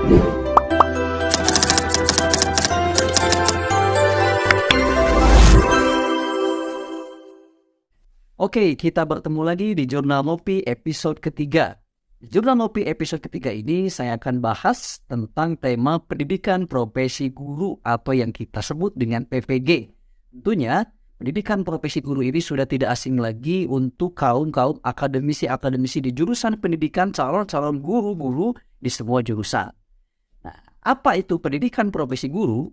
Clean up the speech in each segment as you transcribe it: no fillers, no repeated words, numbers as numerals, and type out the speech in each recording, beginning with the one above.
Oke, kita bertemu lagi di Jurnal Ngopi episode ketiga. Di Jurnal Ngopi episode ketiga ini saya akan bahas tentang tema pendidikan profesi guru atau yang kita sebut dengan PPG. Tentunya, pendidikan profesi guru ini sudah tidak asing lagi untuk kaum-kaum akademisi-akademisi di jurusan pendidikan calon-calon guru-guru di semua jurusan. Nah, apa itu pendidikan profesi guru?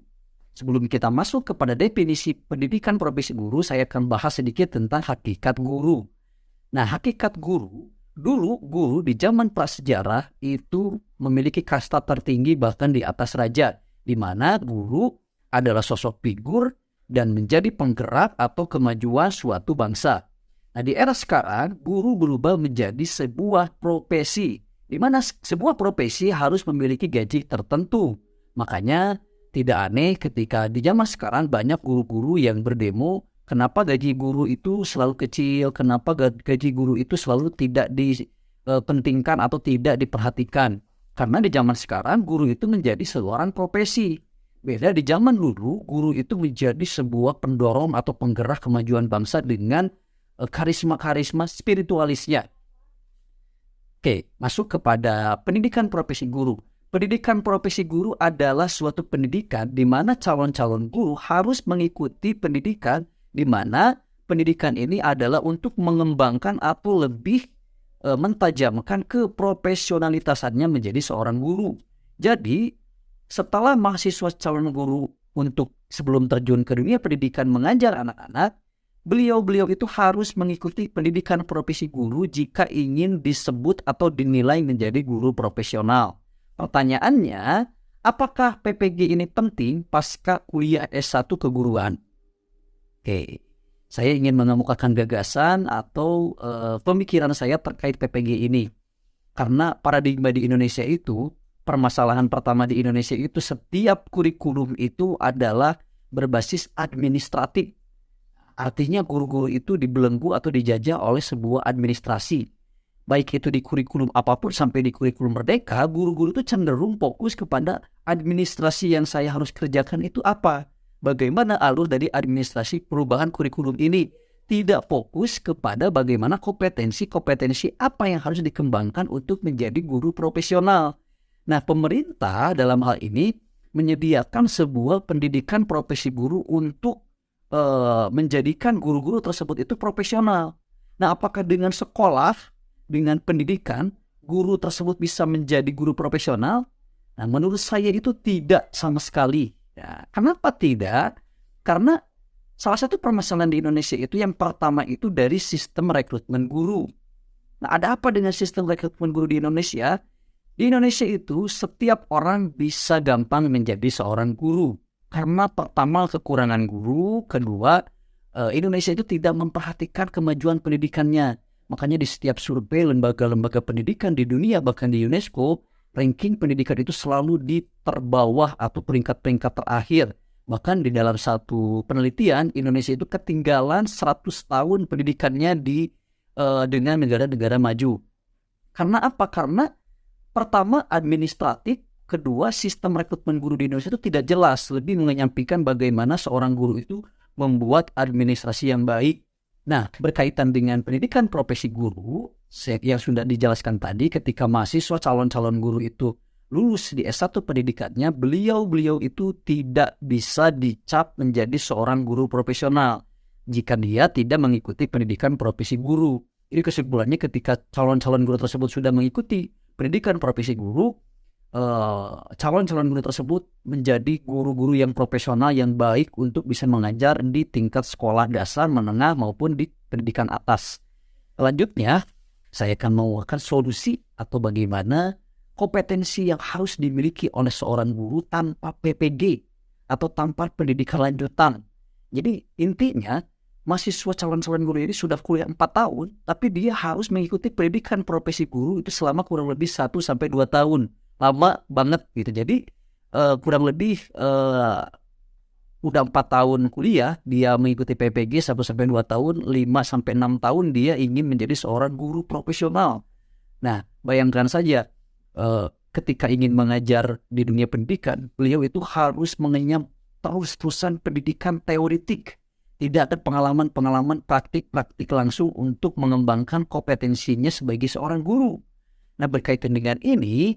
Sebelum kita masuk kepada definisi pendidikan profesi guru, saya akan bahas sedikit tentang hakikat guru. Nah, hakikat guru, dulu guru di zaman prasejarah itu memiliki kasta tertinggi bahkan di atas raja, di mana guru adalah sosok figur dan menjadi penggerak atau kemajuan suatu bangsa. Nah, di era sekarang, guru berubah menjadi sebuah profesi, di mana sebuah profesi harus memiliki gaji tertentu. Makanya, tidak aneh ketika di zaman sekarang banyak guru-guru yang berdemo, kenapa gaji guru itu selalu kecil, kenapa gaji guru itu selalu tidak dipentingkan atau tidak diperhatikan. Karena di zaman sekarang guru itu menjadi seorang profesi. Beda di zaman dulu, guru itu menjadi sebuah pendorong atau penggerak kemajuan bangsa dengan karisma-karisma spiritualisnya. Oke, masuk kepada pendidikan profesi guru. Pendidikan profesi guru adalah suatu pendidikan di mana calon-calon guru harus mengikuti pendidikan di mana pendidikan ini adalah untuk mengembangkan atau lebih mentajamkan keprofesionalitasannya menjadi seorang guru. Jadi, setelah mahasiswa calon guru untuk sebelum terjun ke dunia pendidikan mengajar anak-anak, beliau-beliau itu harus mengikuti pendidikan profesi guru jika ingin disebut atau dinilai menjadi guru profesional. Pertanyaannya, apakah PPG ini penting pasca kuliah S1 keguruan? Oke, saya ingin mengemukakan gagasan atau pemikiran saya terkait PPG ini. Karena paradigma di Indonesia itu, permasalahan pertama di Indonesia itu setiap kurikulum itu adalah berbasis administratif. Artinya guru-guru itu dibelenggu atau dijajah oleh sebuah administrasi. Baik itu di kurikulum apapun sampai di kurikulum merdeka, guru-guru itu cenderung fokus kepada administrasi yang saya harus kerjakan itu apa. Bagaimana alur dari administrasi perubahan kurikulum ini. Tidak fokus kepada bagaimana kompetensi apa yang harus dikembangkan untuk menjadi guru profesional. Nah, pemerintah dalam hal ini menyediakan sebuah pendidikan profesi guru untuk menjadikan guru-guru tersebut itu profesional. Nah, apakah dengan sekolah, dengan pendidikan, guru tersebut bisa menjadi guru profesional? Nah, menurut saya itu tidak sama sekali. Ya, kenapa tidak? Karena salah satu permasalahan di Indonesia itu yang pertama itu dari sistem rekrutmen guru. Nah, ada apa dengan sistem rekrutmen guru di Indonesia? Di Indonesia itu setiap orang bisa gampang menjadi seorang guru. Karena pertama kekurangan guru, kedua Indonesia itu tidak memperhatikan kemajuan pendidikannya. Makanya di setiap survei lembaga-lembaga pendidikan di dunia, bahkan di UNESCO, ranking pendidikan itu selalu di terbawah atau peringkat-peringkat terakhir. Bahkan di dalam satu penelitian, Indonesia itu ketinggalan 100 tahun pendidikannya dengan negara-negara maju. Karena apa? Karena pertama administratif, kedua sistem rekrutmen guru di Indonesia itu tidak jelas, lebih menyampaikan bagaimana seorang guru itu membuat administrasi yang baik. Nah, berkaitan dengan pendidikan profesi guru, yang sudah dijelaskan tadi, ketika mahasiswa calon-calon guru itu lulus di S1 pendidikannya, beliau itu tidak bisa dicap menjadi seorang guru profesional jika dia tidak mengikuti pendidikan profesi guru. Ini kesimpulannya ketika calon-calon guru tersebut sudah mengikuti pendidikan profesi guru, calon-calon guru tersebut menjadi guru-guru yang profesional yang baik untuk bisa mengajar di tingkat sekolah dasar, menengah maupun di pendidikan atas. Selanjutnya, saya akan membawakan solusi atau bagaimana kompetensi yang harus dimiliki oleh seorang guru tanpa PPG atau tanpa pendidikan lanjutan. Jadi intinya, mahasiswa calon-calon guru ini sudah kuliah 4 tahun, tapi dia harus mengikuti pendidikan profesi guru itu selama kurang lebih 1-2 tahun. Lama banget gitu. Jadi kurang lebih udah 4 tahun kuliah, dia mengikuti PPG 1-2 tahun, 5-6 tahun dia ingin menjadi seorang guru profesional. Nah, bayangkan saja ketika ingin mengajar di dunia pendidikan, beliau itu harus mengenyam terus-terusan pendidikan teoretik. Tidak ada pengalaman-pengalaman praktik-praktik langsung untuk mengembangkan kompetensinya sebagai seorang guru. Nah, berkaitan dengan ini,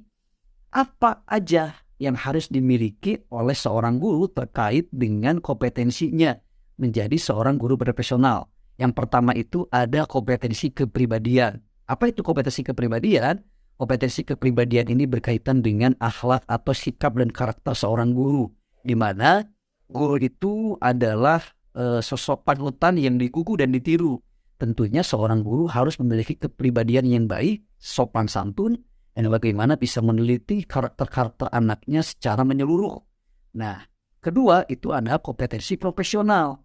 apa aja yang harus dimiliki oleh seorang guru terkait dengan kompetensinya menjadi seorang guru profesional? Yang pertama itu ada kompetensi kepribadian. Apa itu kompetensi kepribadian? Kompetensi kepribadian ini berkaitan dengan akhlak atau sikap dan karakter seorang guru, di mana guru itu adalah sosok panutan yang digugu dan ditiru. Tentunya seorang guru harus memiliki kepribadian yang baik, sopan santun, dan bagaimana bisa meneliti karakter-karakter anaknya secara menyeluruh. Nah, kedua itu ada kompetensi profesional.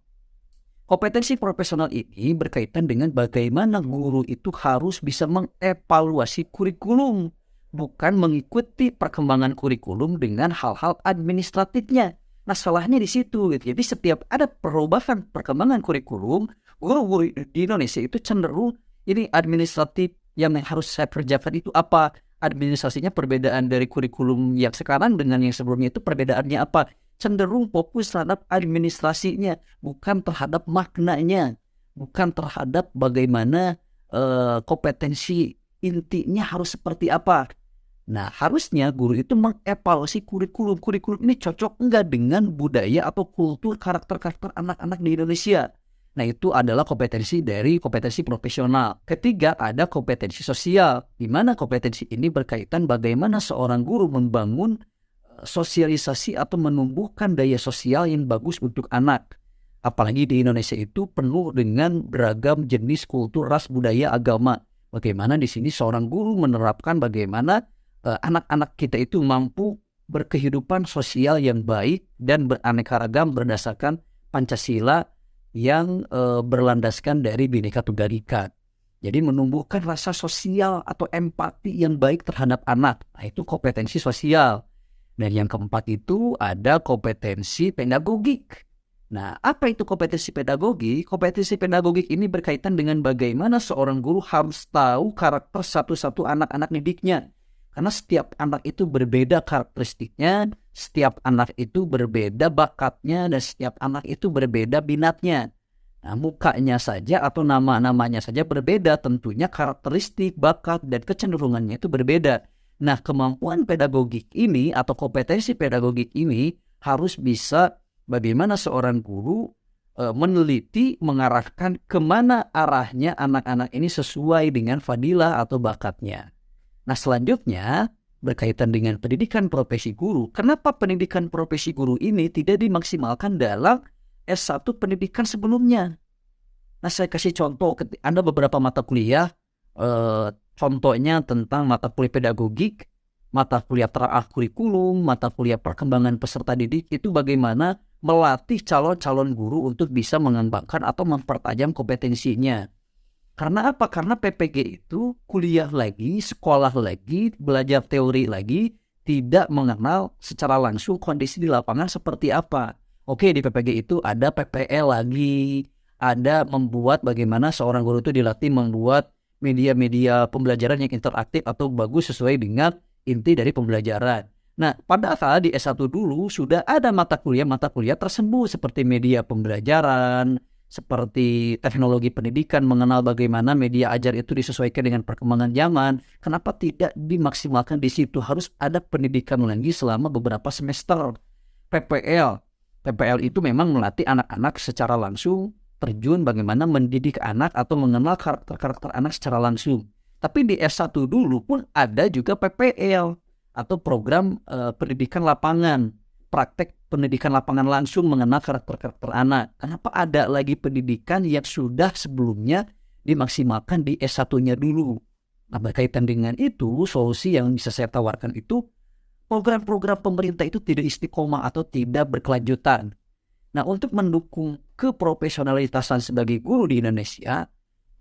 Kompetensi profesional ini berkaitan dengan bagaimana guru itu harus bisa mengevaluasi kurikulum, bukan mengikuti perkembangan kurikulum dengan hal-hal administratifnya. Nah, salahnya di situ gitu. Jadi setiap ada perubahan perkembangan kurikulum, guru-guru di Indonesia itu cenderung ini administratif yang harus saya kerjakan itu apa? Administrasinya perbedaan dari kurikulum yang sekarang dengan yang sebelumnya itu perbedaannya apa? Cenderung fokus terhadap administrasinya, bukan terhadap maknanya, bukan terhadap bagaimana kompetensi intinya harus seperti apa. Nah, harusnya guru itu mengevaluasi kurikulum. Kurikulum ini cocok enggak dengan budaya atau kultur karakter-karakter anak-anak di Indonesia. Nah, itu adalah kompetensi dari kompetensi profesional. Ketiga, ada kompetensi sosial, di mana kompetensi ini berkaitan bagaimana seorang guru membangun sosialisasi atau menumbuhkan daya sosial yang bagus untuk anak. Apalagi di Indonesia itu penuh dengan beragam jenis kultur, ras, budaya, agama. Bagaimana di sini seorang guru menerapkan bagaimana anak-anak kita itu mampu berkehidupan sosial yang baik dan beraneka ragam berdasarkan Pancasila yang berlandaskan dari Bhinneka Tunggal Ika. Jadi menumbuhkan rasa sosial atau empati yang baik terhadap anak. Nah, itu kompetensi sosial. Dan yang keempat itu ada kompetensi pedagogik. Nah, apa itu kompetensi pedagogik? Kompetensi pedagogik ini berkaitan dengan bagaimana seorang guru harus tahu karakter satu-satu anak-anak didiknya. Karena setiap anak itu berbeda karakteristiknya, setiap anak itu berbeda bakatnya, dan setiap anak itu berbeda minatnya. Nah, mukanya saja atau nama-namanya saja berbeda, tentunya karakteristik, bakat, dan kecenderungannya itu berbeda. Nah, kemampuan pedagogik ini atau kompetensi pedagogik ini harus bisa bagaimana seorang guru meneliti, mengarahkan kemana arahnya anak-anak ini sesuai dengan fadilah atau bakatnya. Nah, selanjutnya berkaitan dengan pendidikan profesi guru. Kenapa pendidikan profesi guru ini tidak dimaksimalkan dalam S1 pendidikan sebelumnya? Nah, saya kasih contoh. Ada beberapa mata kuliah, contohnya tentang mata kuliah pedagogik, mata kuliah teraah kurikulum, mata kuliah perkembangan peserta didik, itu bagaimana melatih calon-calon guru untuk bisa mengembangkan atau mempertajam kompetensinya. Karena apa? Karena PPG itu kuliah lagi, sekolah lagi, belajar teori lagi, tidak mengenal secara langsung kondisi di lapangan seperti apa. Oke, di PPG itu ada PPL lagi, ada membuat bagaimana seorang guru itu dilatih membuat media-media pembelajaran yang interaktif atau bagus sesuai dengan inti dari pembelajaran. Nah, padahal di S1 dulu sudah ada mata kuliah tersebut seperti media pembelajaran, seperti teknologi pendidikan, mengenal bagaimana media ajar itu disesuaikan dengan perkembangan zaman. Kenapa tidak dimaksimalkan di situ? Harus ada pendidikan lagi selama beberapa semester. PPL itu memang melatih anak-anak secara langsung terjun bagaimana mendidik anak atau mengenal karakter-karakter anak secara langsung. Tapi di S1 dulu pun ada juga PPL atau program pendidikan lapangan, praktek pendidikan lapangan langsung mengenal karakter-karakter anak. Kenapa ada lagi pendidikan yang sudah sebelumnya dimaksimalkan di S1-nya dulu? Nah, berkaitan dengan itu, solusi yang bisa saya tawarkan itu, program-program pemerintah itu tidak istiqomah atau tidak berkelanjutan. Nah, untuk mendukung keprofesionalitasan sebagai guru di Indonesia,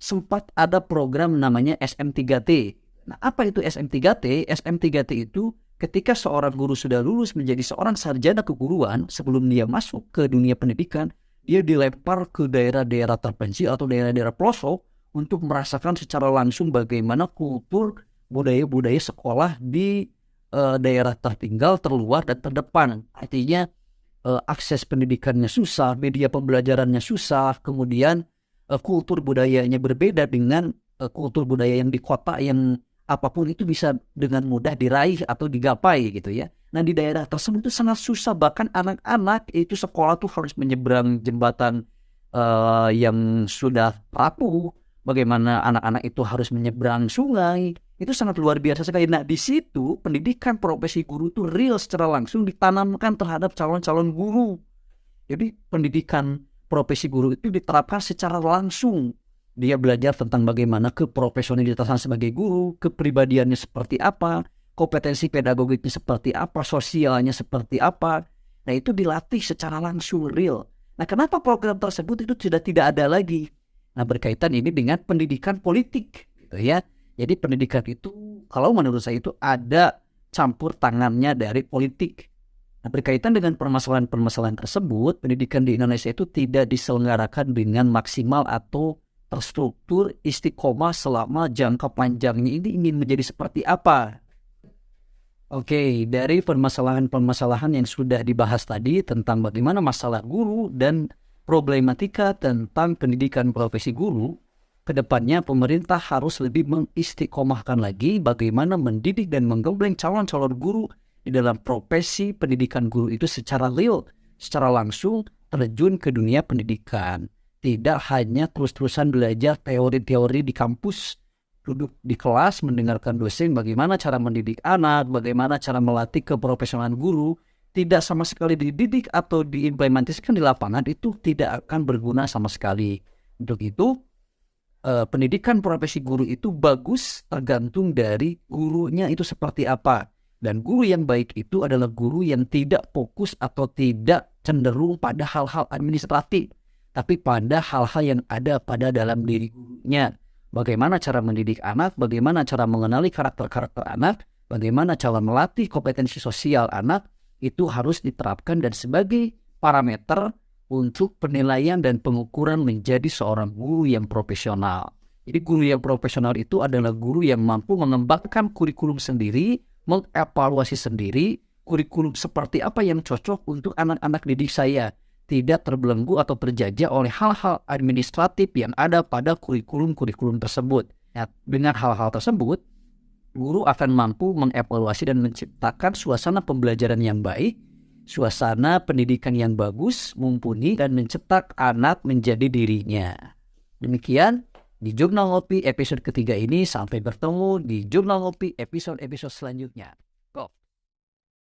sempat ada program namanya SM3T. Nah, apa itu SM3T? SM3T itu ketika seorang guru sudah lulus menjadi seorang sarjana keguruan, sebelum dia masuk ke dunia pendidikan, dia dilempar ke daerah-daerah terpencil atau daerah-daerah pelosok untuk merasakan secara langsung bagaimana kultur budaya-budaya sekolah di daerah tertinggal, terluar, dan terdepan. Artinya akses pendidikannya susah, media pembelajarannya susah, kemudian kultur budayanya berbeda dengan kultur budaya yang di kota, yang apapun itu bisa dengan mudah diraih atau digapai gitu ya. Nah, di daerah tersebut itu sangat susah, bahkan anak-anak itu sekolah tuh harus menyeberang jembatan yang sudah rapuh. Bagaimana anak-anak itu harus menyeberang sungai, itu sangat luar biasa sekali. Nah, di situ pendidikan profesi guru itu real secara langsung ditanamkan terhadap calon-calon guru. Jadi pendidikan profesi guru itu diterapkan secara langsung. Dia belajar tentang bagaimana keprofesionalitasan sebagai guru, kepribadiannya seperti apa, kompetensi pedagogiknya seperti apa, sosialnya seperti apa. Nah, itu dilatih secara langsung real. Nah, kenapa program tersebut itu sudah tidak ada lagi? Nah, berkaitan ini dengan pendidikan politik gitu ya. Jadi pendidikan itu kalau menurut saya itu ada campur tangannya dari politik. Nah, berkaitan dengan permasalahan-permasalahan tersebut, pendidikan di Indonesia itu tidak diselenggarakan dengan maksimal atau terstruktur istiqomah selama jangka panjangnya ini ingin menjadi seperti apa. Oke, dari permasalahan-permasalahan yang sudah dibahas tadi tentang bagaimana masalah guru dan problematika tentang pendidikan profesi guru, kedepannya pemerintah harus lebih mengistiqomahkan lagi bagaimana mendidik dan menggembleng calon-calon guru di dalam profesi pendidikan guru itu secara real, secara langsung terjun ke dunia pendidikan. Tidak hanya terus-terusan belajar teori-teori di kampus, duduk di kelas mendengarkan dosen bagaimana cara mendidik anak, bagaimana cara melatih keprofesionalan guru, tidak sama sekali dididik atau diimplementasikan di lapangan, itu tidak akan berguna sama sekali. Untuk itu, pendidikan profesi guru itu bagus tergantung dari gurunya itu seperti apa. Dan guru yang baik itu adalah guru yang tidak fokus atau tidak cenderung pada hal-hal administratif, tapi pada hal-hal yang ada pada dalam diri gurunya. Bagaimana cara mendidik anak, bagaimana cara mengenali karakter-karakter anak, bagaimana cara melatih kompetensi sosial anak, itu harus diterapkan dan sebagai parameter untuk penilaian dan pengukuran menjadi seorang guru yang profesional. Jadi guru yang profesional itu adalah guru yang mampu mengembangkan kurikulum sendiri, mengevaluasi sendiri, kurikulum seperti apa yang cocok untuk anak-anak didik saya, tidak terbelenggu atau terjajah oleh hal-hal administratif yang ada pada kurikulum-kurikulum tersebut. Ya, dengan hal-hal tersebut, guru akan mampu mengevaluasi dan menciptakan suasana pembelajaran yang baik, suasana pendidikan yang bagus, mumpuni, dan mencetak anak menjadi dirinya. Demikian di Jurnal Ngopi episode ketiga ini. Sampai bertemu di Jurnal Ngopi episode-episode selanjutnya. Go!